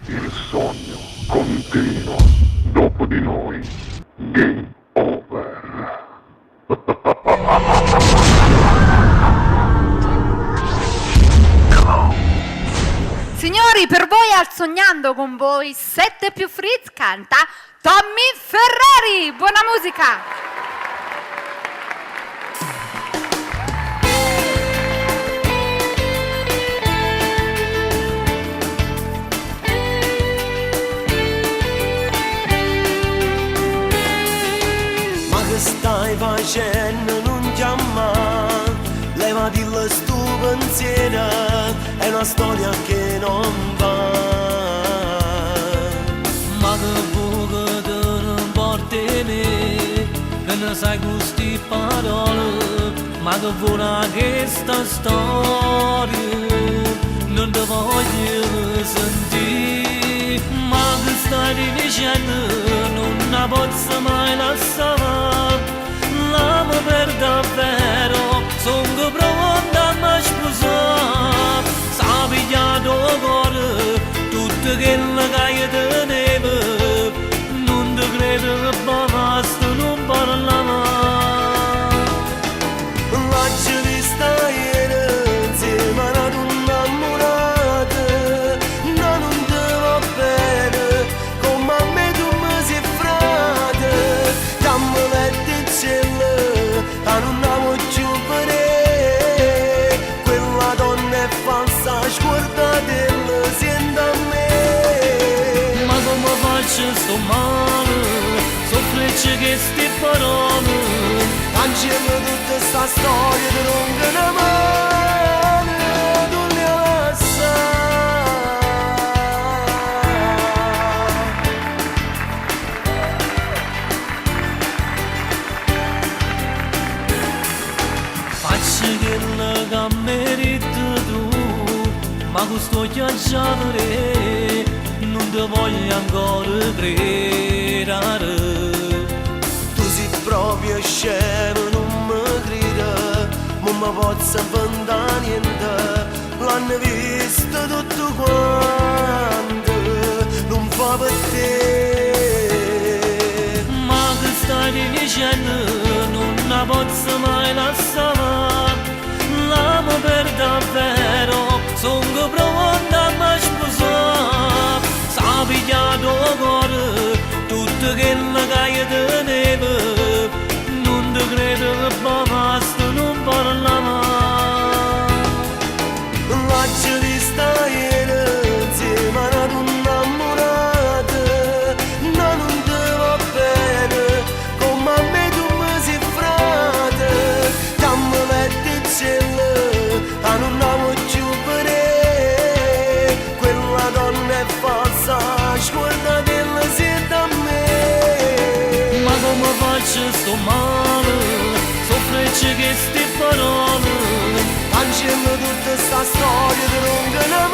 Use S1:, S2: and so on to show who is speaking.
S1: Il sogno continua dopo di noi. Game over.
S2: Signori, per voi al Sognando con voi 7 più Fritz canta Tommy Ferrari. Buona musica!
S3: Ma che stai facendo? Non chiamare, levati il sto pensiero, è una storia che non va.
S4: Ma che vuoi che te ne porti me, che ne sai queste parole, ma che vuoi questa storia, non ti voglio sentire, ma che stai dicendo, non la posso mai lasciare, l'amo per davvero, sono pronto a mi sposare, sa pigliato cuore, tutto quello che io tenevo, non ti credo che basta, non parla mai.
S3: Lascia di stare insieme ad un'ammurata, no, non ti va bene, come a me tu mi sei frate, dammi letto in cielo, a non voglio vedere, quella donna è falsa, sguardatela, senta a me.
S4: Ma come faccio sto male, soffrecce che sti parole,
S3: Cancello tutta sta storia di lunga una mano, tu ne lascia.
S4: faccio quello che meriti tu, ma questo chiacchiere non ti voglio ancora credere.
S3: Tu sei proprio scemo, non mi crede, ma mi posso inventare niente, l'hanno visto tutto quanto, non fa per te.
S4: Ma che stai dicendo, non la posso mai lasciare, l'amo per davvero, sono pronto a mi sposare, sa pigliato cuore, tutto quello che io tenevo, non ti credo che basta, non parla mai.
S3: Lascia di stare insieme ad un'ammurata, no, non ti va bene, come a me tu mi sei frate, dammi letto in cielo, a non voglio vedere, quella donna è falsa, sguardatela, senta a me.
S4: Ma come faccio sto male, soffrecce che sti parole,
S3: Cancello tutta sta storia di lunga una